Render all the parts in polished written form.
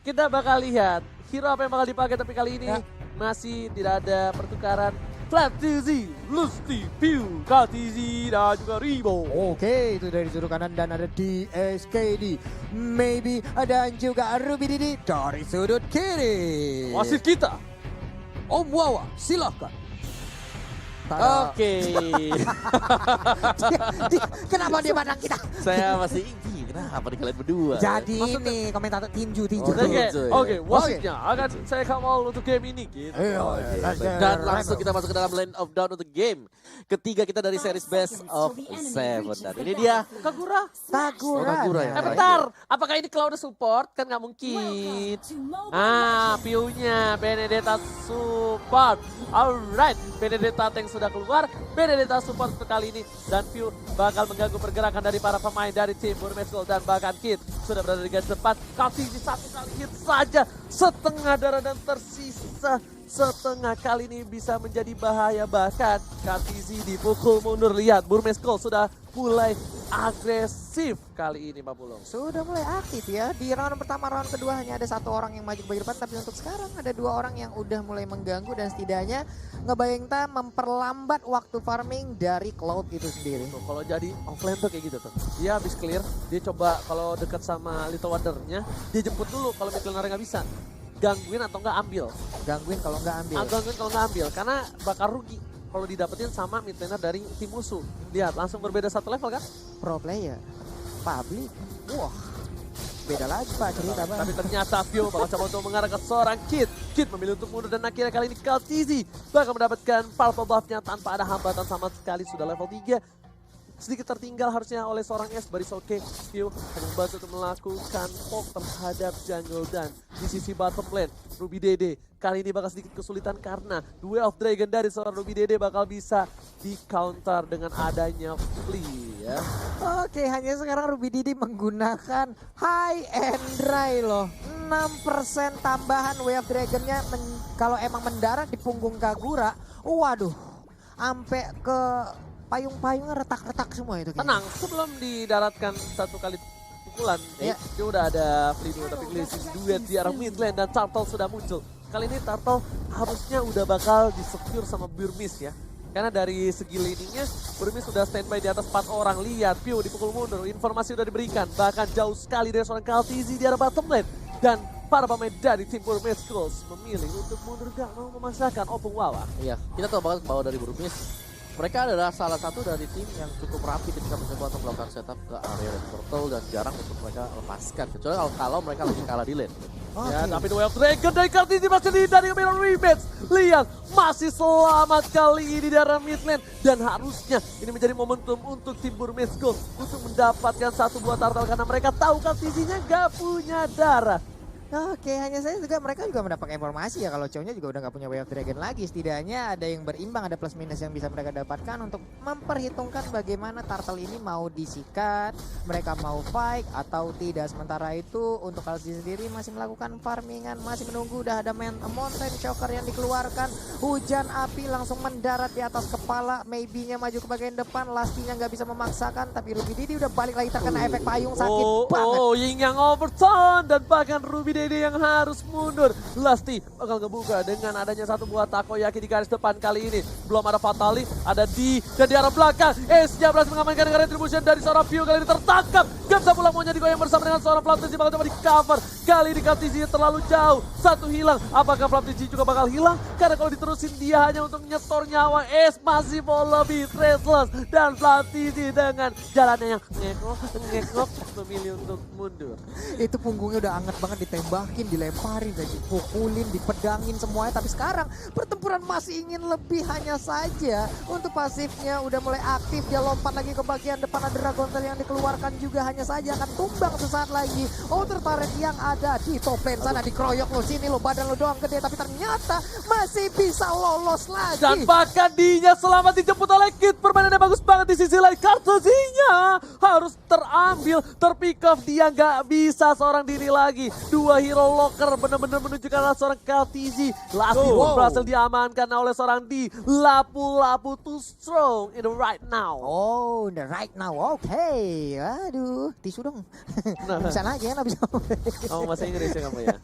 kita bakal lihat hero apa yang bakal dipakai, tapi kali ini masih tidak ada pertukaran. Flaptizi, Lusty, Pew, Katizi, dan juga Ribo. Oke, itu dari sudut kanan dan ada DSKD. Maybe dan juga Ruby Didi dari sudut kiri. Wasit kita. Om Wawa, silahkan. Oke. Kenapa dia pandang kita? Saya masih ingin, kenapa nih kalian berdua? Jadi ini komentator tinju. Oke, wasitnya akan saya kawal untuk game ini gitu. Dan langsung kita masuk ke dalam Land of Dawn untuk game ketiga kita dari series Best of Seven. Dan ini dia Kagura. Kagura ya. Bentar, apakah ini Cloud support? Kan nggak mungkin. Piunya Benedetta support. Alright, Benedetta tank sudah keluar. Benedetta support untuk kali ini. Dan Piu bakal mengganggu pergerakan dari para pemain dari tim Burmese Gold. Dan bahkan Kid sudah berada di garis depan. Kaltisi satu kali hit saja. Setengah darah dan tersisa setengah. Kali ini bisa menjadi bahaya. Bahkan Kaltisi dipukul mundur. Lihat, Burmese Gold sudah mulai agresif kali ini, Pak Bulong. Sudah mulai aktif ya. Di round pertama, round kedua hanya ada satu orang yang maju ke bagian depan. Tapi untuk sekarang ada dua orang yang udah mulai mengganggu. Dan setidaknya ngebayangkan memperlambat waktu farming dari Cloud itu sendiri. Tuh, kalau jadi offline tuh kayak gitu tuh. Dia habis clear, dia coba kalau dekat sama Little Wonder-nya, dia jemput dulu kalau mid laner nggak bisa. Gangguin atau nggak ambil. Gangguin kalau nggak ambil. Gangguin kalau nggak ambil, karena bakal rugi kalau didapetin sama mid laner dari tim musuh. Lihat, langsung berbeda satu level kan? Pro player, public, wah beda lagi Pak cerita Pak. Tapi ternyata Pio bakal coba untuk mengarah ke seorang Kid. Kid memilih untuk mundur dan akhirnya kali ini Kaltizi bakal mendapatkan purple buff-nya tanpa ada hambatan sama sekali. Sudah level 3. Sedikit tertinggal harusnya oleh seorang S. Baris oke. Pio membantu untuk melakukan poke terhadap jungle. Dan di sisi bottom lane, Ruby Dede kali ini bakal sedikit kesulitan karena Duel of Dragon dari seorang Ruby Dede bakal bisa di counter dengan adanya Flea ya. Oke, hanya sekarang Ruby Didi menggunakan high and dry loh. 6% tambahan Wave Dragon-nya kalau emang mendarat di punggung Kagura. Waduh, sampai ke payung-payungnya retak-retak semua itu. Tenang, sebelum didaratkan satu kali pukulan, dia udah ada Flea dulu, tapi Flea duet di arah mid lane dan Turtle sudah muncul. Kali ini Turtle harusnya udah bakal di-secure sama Burmese ya. Karena dari segi laning-nya, Burmese sudah standby di atas 4 orang. Lihat, Pio dipukul mundur, informasi sudah diberikan. Bahkan jauh sekali dari seorang Kaltizi di arah bottom lane. Dan para pemain dari tim Burmese Gold memilih untuk mundur, gak mau memasakkan Opung Wawa. Iya, kita tahu banget bahwa dari Burmese mereka adalah salah satu dari tim yang cukup rapi ketika mencoba untuk melakukan setup ke area Red Turtle dan jarang untuk mereka lepaskan. Kecuali kalau mereka lagi kalah di lane. Ya, tapi Duel of Dragon dari Kaltizi masih dari Mirror Rematch. Lihat, masih selamat kali ini di arah mid lane. Dan harusnya ini menjadi momentum untuk tim Burmese Gold untuk mendapatkan satu buah turtle karena mereka tahu Kaltizinya gak punya darah. Oke, hanya saya juga mereka juga mendapat informasi ya kalau cowoknya juga udah nggak punya Way of Dragon lagi. Setidaknya ada yang berimbang, ada plus minus yang bisa mereka dapatkan untuk memperhitungkan bagaimana turtle ini mau disikat, mereka mau fight atau tidak. Sementara itu untuk Kalsi sendiri masih melakukan farmingan, masih menunggu. Udah ada mountain choker yang dikeluarkan, hujan api langsung mendarat di atas kepala. Maybe-nya maju ke bagian depan, Lastinya nggak bisa memaksakan, tapi Ruby Didi udah balik lagi terkena efek payung, sakit banget. Ying yang overturn dan bahkan Ruby Dede yang harus mundur. Lasti bakal ngebuka dengan adanya satu buah takoyaki di garis depan kali ini. Belum ada Fatali, ada di dan di arah belakang. S-nya berhasil mengamankan dengan retribution dari seorang Pio kali ini tertangkap. Gak bisa pulang, maunya digoyang bersama dengan seorang Flaptizi bakal coba di cover. Kali ini Kaltizi terlalu jauh. Satu hilang. Apakah Flaptizi juga bakal hilang? Karena kalau diterusin dia hanya untuk nyetor nyawa. S masih mau lebih traceless. Dan Flaptizi dengan jalannya yang ngekok memilih untuk mundur. Itu punggungnya udah anget banget, ditembakin, dilemparin, dipukulin, dipedangin semuanya. Tapi sekarang pertempuran masih ingin lebih, hanya saja untuk pasifnya udah mulai aktif. Dia lompat lagi ke bagian depan, ada Dragon Tail yang dikeluarkan juga, hanya saja akan tumbang sesaat lagi. Outer turret yang ada di top lane sana dikeroyok lo, sini lo, badan lo doang gede, tapi ternyata masih bisa lolos lagi. Dan bahkan dinya selamat dijemput oleh Kid. Permainannya bagus banget di sisi lain. Kartusinya harus terambil, terpick off. Dia nggak bisa seorang diri lagi. Dua hero locker benar-benar menunjukkan seorang Kaltizi. Lasti berhasil diamankan oleh seorang di Lapu-Lapu too strong in the right now. Oh, the right now, oke. Aduh, tisu dong. Nah, Bisa lagi kan abis Oh, bahasa Inggris ya kamu ya.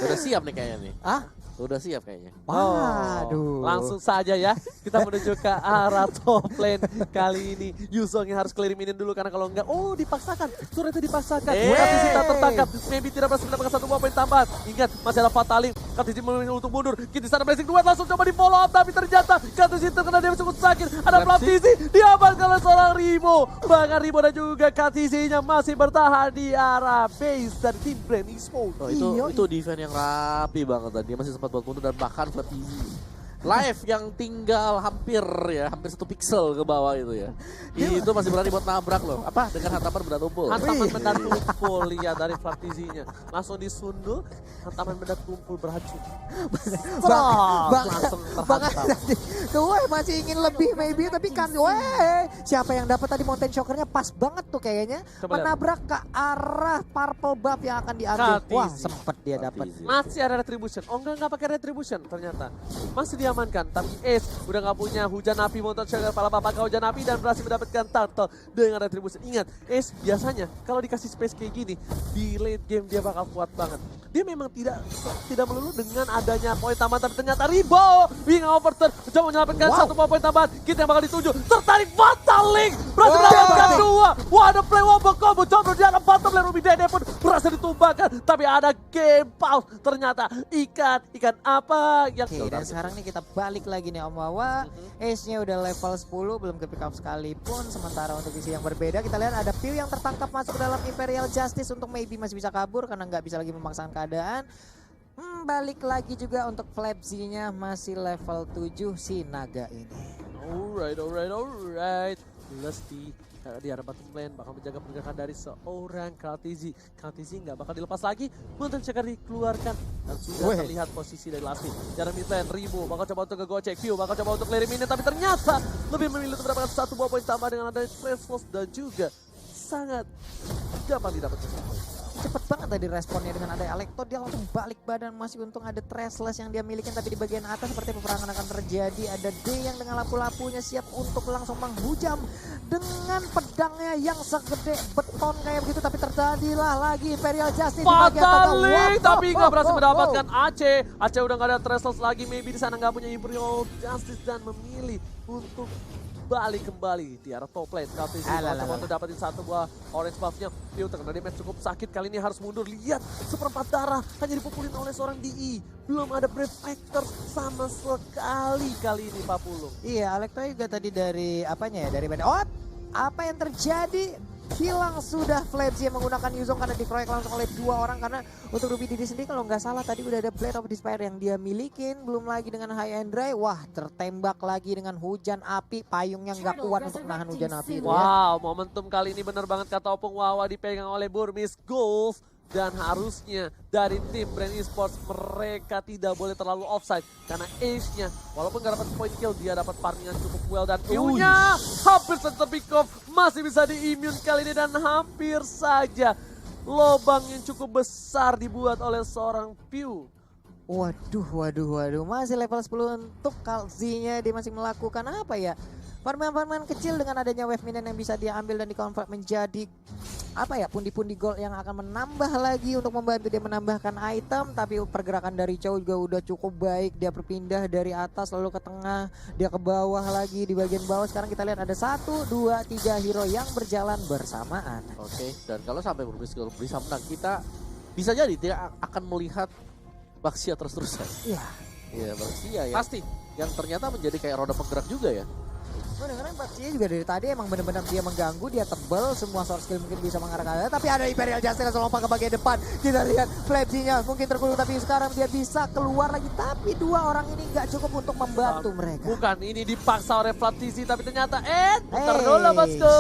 Udah siap nih kayaknya nih. Ah, Udah siap kayaknya. waduh. Langsung saja ya, kita menuju ke arah top lane kali ini. Yuzong yang harus clear minion dulu karena kalau enggak, dipaksakan. Turretnya dipaksakan. Katisi tak tertangkap. Maybe tidak berhasil mendapatkan 1 buah poin tambahan. Ingat, masih ada Fatali. Katisi memilih untuk mundur. Kita sana blessing duet langsung coba di follow up, tapi ternyata Katisi terkena dia cukup sakit. Ada Platisi, diamankan oleh seorang Rimo. Bahkan Rimo dan juga Katisinya masih bertahan di arah base dari tim Brand Esports. Oh, Iya. itu defense yang rapi banget tadi. Dia masih sempat buat mundur dan bahkan flat easy. Live yang tinggal hampir 1 pixel ke bawah itu ya. Itu masih berani buat nabrak loh. Apa? Dengan hantaman benda tumpul. Hantaman Wih. benda tumpul lihat dari Platisinya. Langsung disundul, hantaman benda tumpul beracun. Langsung Bahkan terhantam. tadi gue masih ingin lebih maybe tapi kan siapa yang dapat tadi mountain shocker-nya pas banget tuh kayaknya Coba lihat. menabrak ke arah purple buff yang akan diambil. Katisi. Wah, sempet dia dapat. Katisi. Masih ada retribution. Oh enggak pakai retribution ternyata. Masih diamankan. Tapi Ace udah nggak punya hujan api motor sugar kepala bapak hujan api dan berhasil mendapatkan turtle dengan retribution. Ingat, Ace biasanya kalau dikasih space kayak gini di late game dia bakal kuat banget. Dia memang tidak melulu dengan adanya poin tambahan, tapi ternyata Ribo wing overturn coba menyelamatkan 1 buah poin tambahan. Kita yang bakal dituju tertarik Fatal Link berhasil mendapatkan 2. Wah, ada play wobble combo coba di arah bottom lane. Ruby Dede pun berhasil ditumbangkan, tapi ada game pause. Ternyata ikan apa yang Oke, dan sekarang nih kita balik lagi nih Om Wawa. Ace-nya udah level 10, belum ke pick up sekalipun. Sementara untuk isi yang berbeda, kita lihat ada Pew yang tertangkap masuk ke dalam Imperial Justice untuk maybe masih bisa kabur karena nggak bisa lagi memaksakan keadaan. Balik lagi juga untuk Flapsy-nya masih level 7 si naga ini. Alright. Lusty di arah bottom lane bakal menjaga pergerakan dari seorang Kaltizi. Kaltizi nggak bakal dilepas lagi. Mountain Checker dikeluarkan dan sudah terlihat posisi dari Lusty. Jalan mid lane, Rimo bakal coba untuk ngegocek, View bakal coba untuk clear minion, tapi ternyata lebih memilih untuk mendapatkan 1 buah poin tambah dengan adanya Transforce dan juga sangat gampang didapatkan 1 poin. Cepet banget tadi responnya dengan ada Alekto, dia langsung balik badan, masih untung ada Tresles yang dia miliki, tapi di bagian atas seperti peperangan akan terjadi. Ada D yang dengan lampu-lampunya siap untuk langsung menghujam dengan pedangnya yang segede beton kayak begitu, tapi terjadilah lagi Imperial Justice di bagian tengah. Fatalik, tapi nggak berhasil mendapatkan wow. Aceh. Aceh udah nggak ada Threshold lagi, maybe di sana nggak punya Imperial Justice dan memilih untuk balik kembali di arah top lane. Kaltizi coba untuk dapetin 1 buah orange buff-nya. View terkena damage cukup sakit, kali ini harus mundur. Lihat, seperempat darah hanya dipukulin oleh seorang DI. Belum ada Brave Factor sama sekali kali ini Pak Pulung. Iya, Alekto juga tadi dari apanya ya, dari badan. Apa yang terjadi? Hilang sudah Flapsy yang menggunakan Yuzong karena dikeroyok langsung oleh 2 orang. Karena untuk Ruby Didi sendiri kalau nggak salah tadi udah ada Blade of Despair yang dia milikin. Belum lagi dengan High and Dry. Wah, tertembak lagi dengan hujan api. Payungnya nggak kuat untuk nahan hujan api itu ya. Wow, momentum kali ini bener banget kata Opung Wawa, dipegang oleh Burmis Goals. Dan harusnya dari tim Brand Esports mereka tidak boleh terlalu offside. Karena Ace-nya walaupun gak dapat point kill, dia dapat farmingan cukup well. Dan Pew-nya hampir saja pick off, masih bisa di-immune kali ini. Dan hampir saja lobang yang cukup besar dibuat oleh seorang Pew. Waduh. Masih level 10 untuk Kalzi-nya. Dia masih melakukan apa ya? Farman-farman kecil dengan adanya wave minion yang bisa dia ambil dan dikonvert menjadi apa ya, pundi-pundi gold yang akan menambah lagi untuk membantu dia menambahkan item. Tapi pergerakan dari Chow juga udah cukup baik, dia berpindah dari atas lalu ke tengah, dia ke bawah lagi, di bagian bawah sekarang kita lihat ada 1, 2, 3 hero yang berjalan bersamaan. Oke, dan kalau sampai Burmis bisa menang, kita bisa jadi tidak akan melihat Baxia terus-terusan. Iya. Iya, Baxia ya. Pasti. Yang ternyata menjadi kayak roda penggerak juga ya. Gue dengerin Baxia juga dari tadi emang bener-bener dia mengganggu, dia tebel, semua source skill mungkin bisa mengarah ke arah. Tapi ada Imperial Justice langsung lompat ke bagian depan. Kita lihat Flapsy-nya mungkin tergulung, tapi sekarang dia bisa keluar lagi. Tapi 2 orang ini nggak cukup untuk membantu mereka. Bukan, ini dipaksa oleh Platisi, tapi ternyata bentar dulu bosku.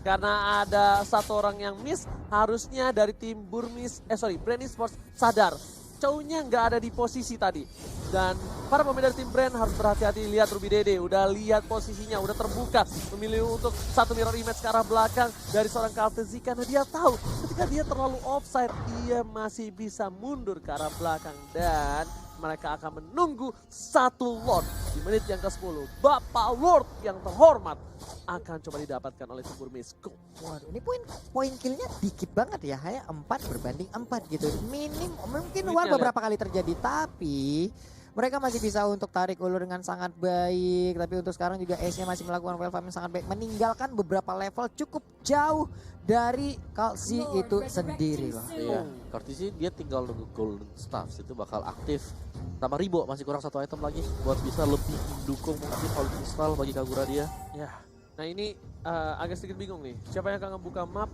Karena ada 1 orang yang miss, harusnya dari tim Brand Esports sadar. Chow-nya nggak ada di posisi tadi. Dan para pemain dari tim Brand harus berhati-hati. Lihat Ruby Dede, udah lihat posisinya, udah terbuka. Memilih untuk satu mirror image ke arah belakang dari seorang Kaltezi. Karena dia tahu ketika dia terlalu offside, dia masih bisa mundur ke arah belakang. Dan mereka akan menunggu satu Lord di menit yang ke-10. Bapak Lord yang terhormat akan coba didapatkan oleh tim Burmesco. Waduh, ini poin killnya dikit banget ya, hanya 4 berbanding 4 gitu. Minim, mungkin war beberapa kali terjadi, tapi mereka masih bisa untuk tarik ulur dengan sangat baik. Tapi untuk sekarang juga Ace-nya masih melakukan well farming sangat baik, meninggalkan beberapa level cukup jauh dari Kalsi itu sendiri loh. Iya, Kalsi dia tinggal nunggu Golden Staff, itu bakal aktif. Tambah Ribo masih kurang satu item lagi buat bisa lebih mendukung mungkin Holy Crystal bagi Kagura dia. Ya, nah ini agak sedikit bingung nih. Siapa yang akan ngebuka map?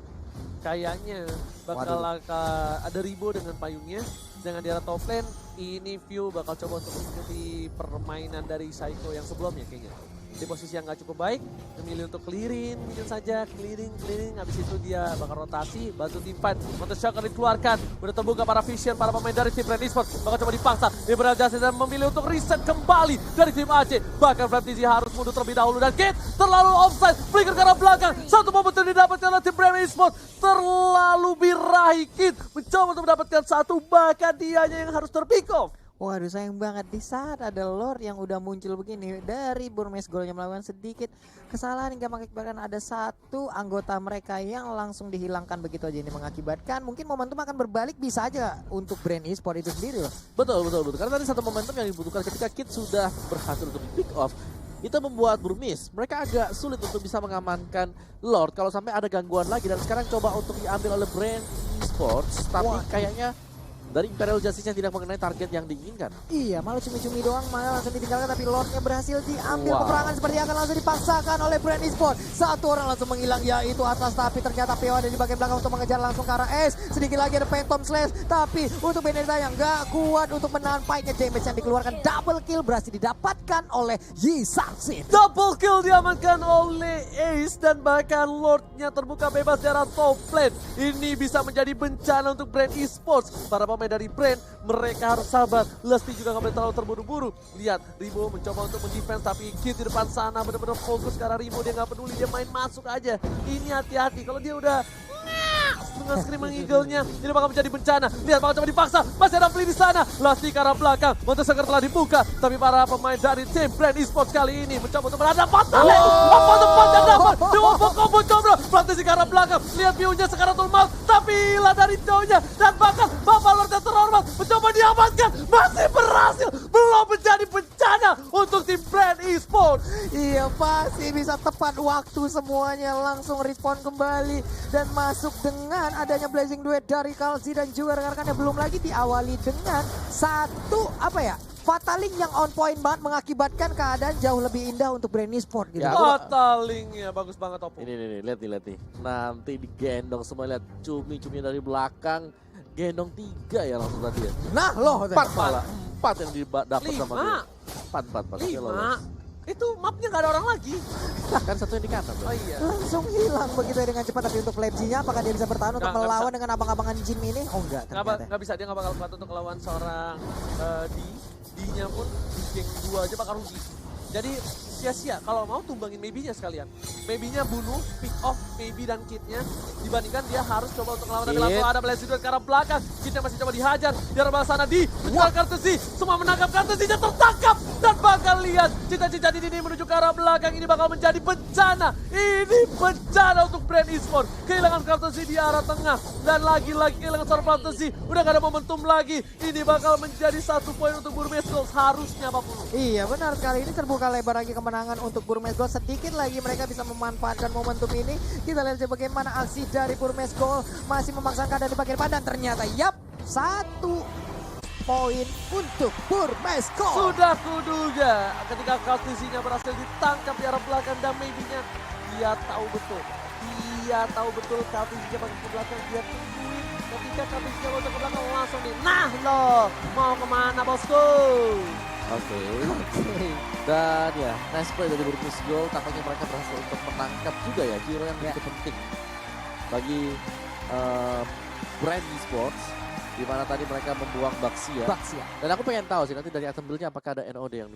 Kayaknya bakal ada Ribo dengan payungnya. Dengan di arah top lane, ini View bakal coba untuk mengikuti permainan dari Psycho yang sebelumnya kayaknya. Di posisi yang gak cukup baik, memilih untuk clearin minion saja, clearing, habis itu dia bakal rotasi, bantu tim fight, Counter Shock akan dikeluarkan, udah terbuka para vision, para pemain dari tim Brand Esports, bakal coba dipaksa, Liberal Justice dan memilih untuk reset kembali dari tim AC, bahkan Flame TZ harus mundur terlebih dahulu, dan Kit terlalu offside, flicker ke arah belakang, satu momentum didapatkan oleh tim Brand Esports, terlalu birahi Kit, mencoba untuk mendapatkan satu, bahkan dianya yang harus terpick off. Waduh, sayang banget di saat ada Lord yang udah muncul begini dari Burmesco yang melakukan sedikit kesalahan hingga mengakibatkan ada satu anggota mereka yang langsung dihilangkan begitu aja. Ini mengakibatkan mungkin momentum akan berbalik bisa aja untuk Brand Esports itu sendiri loh. Betul. Karena tadi satu momentum yang dibutuhkan ketika Kid sudah berhasil untuk pick off, itu membuat Burmis mereka agak sulit untuk bisa mengamankan Lord kalau sampai ada gangguan lagi, dan sekarang coba untuk diambil oleh Brand Esports, tapi kayaknya dari Imperial Justice yang tidak mengenai target yang diinginkan. Iya, malah cumi-cumi doang, malah langsung ditinggalkan, tapi Lordnya berhasil diambil. Peperangan seperti akan langsung dipaksakan oleh Brand Esports. Satu orang langsung menghilang, yaitu Atlas, tapi ternyata PO ada di bagian belakang untuk mengejar langsung ke arah S. Sedikit lagi ada Phantom Slash, tapi untuk Benedetta yang gak kuat untuk menahan fight-nya, damage yang dikeluarkan, double kill berhasil didapatkan oleh Yi Sang-sin. Double kill diamankan oleh Ace, dan bahkan Lordnya terbuka bebas di arah top lane. Ini bisa menjadi bencana untuk Brand Esports. Para pemain dari Brand, mereka harus sabar. Lesti juga nggak boleh terlalu terburu-buru. Lihat, Ribo mencoba untuk mendefense, tapi Kid di depan sana benar-benar fokus karena Ribo dia nggak peduli, dia main masuk aja. Ini hati-hati, kalau dia udah dengan screaming eagle-nya, ini bakal menjadi bencana. Lihat, bakal coba dipaksa, masih ada Flea di sana. Lesti ke arah belakang, Monster Sucker telah dibuka, tapi para pemain dari tim Brand Esports kali ini mencoba untuk berhadapan. Apa tempat yang dapat? Dewa Combo coba, Fantasi ke arah belakang. Lihat view-nya sekarang Tulmal, tapi hilang dari jauhnya, dan bahkan Bapak Lord yang terhormat mencoba diamankan, masih berhasil, belum menjadi bencana untuk tim Brand Esports. Iya, pasti bisa tepat waktu, semuanya langsung respon kembali dan masuk dengan adanya blazing duet dari Kalsi dan juga rekan-rekannya. Belum lagi diawali dengan satu Fataling yang on point banget, mengakibatkan keadaan jauh lebih indah untuk Brand Esports gitu. Ya, Fatalingnya bagus banget Oppo. Ini lihat nih. Nanti digendong semua, lihat cumi-cumi dari belakang. Gendong 3 ya langsung tadi ya. Nah loh, 4 malah. 4 yang didapat sama dia. 4. 5. Itu mapnya nggak ada orang lagi. Kan satu yang di kanan. Oh iya. langsung hilang begitu ya dengan cepat. Tapi untuk Leipzig-nya apakah dia bisa bertahan untuk Nggak melawan dengan abang-abangan Jin ini? Oh enggak, ternyata. Nggak bisa, dia nggak bakal kuat untuk melawan seorang D-nya pun di geng 2 aja bakal rugi. Jadi sia-sia kalau mau tumbangin maybe-nya sekalian. Maybe-nya bunuh, pick off maybe dan Kid-nya, dibandingkan dia harus coba untuk melawan, tapi langsung ada blessing duet ke arah belakang. Kid-nya masih coba dihajar, di arah sana di menjual Kartusi, semua menangkap Kartusi-nya tertangkap, dan bakal lihat cita-cita ini menuju ke arah belakang, ini bakal menjadi bencana. Ini bencana untuk Brand Esports, kehilangan Kartusi di arah tengah, dan lagi-lagi kehilangan seorang Kartusi, udah gak ada momentum lagi. Ini bakal menjadi 1 poin untuk Burmesco, harusnya apapun. Iya benar sekali, ini terbuka lebar lagi kemenangan untuk Burmesco. Sedikit lagi mereka bisa memanfaatkan momentum ini. Kita lihat bagaimana aksi dari Burmesco, masih memaksakan keadaan di bagian depan, dan ternyata 1 poin untuk Burmesco. Sudah kuduga ketika Kartusinya berhasil ditangkap di arah belakang, dan maybe-nya dia tahu betul. Dia tahu betul Kartusinya bakal ke belakang, dia tungguin. Ketika Kartusinya bakal ke belakang langsung nih. Nah loh, mau kemana bosku? Oke. Dan ya, nice play dari Burmesco. Tampaknya mereka berhasil untuk menangkap juga ya hero yang begitu penting bagi Brand Esports. Di mana tadi mereka membuang Baxia. Bucks ya. Dan aku pengen tahu sih nanti dari item build-nya apakah ada NOD yang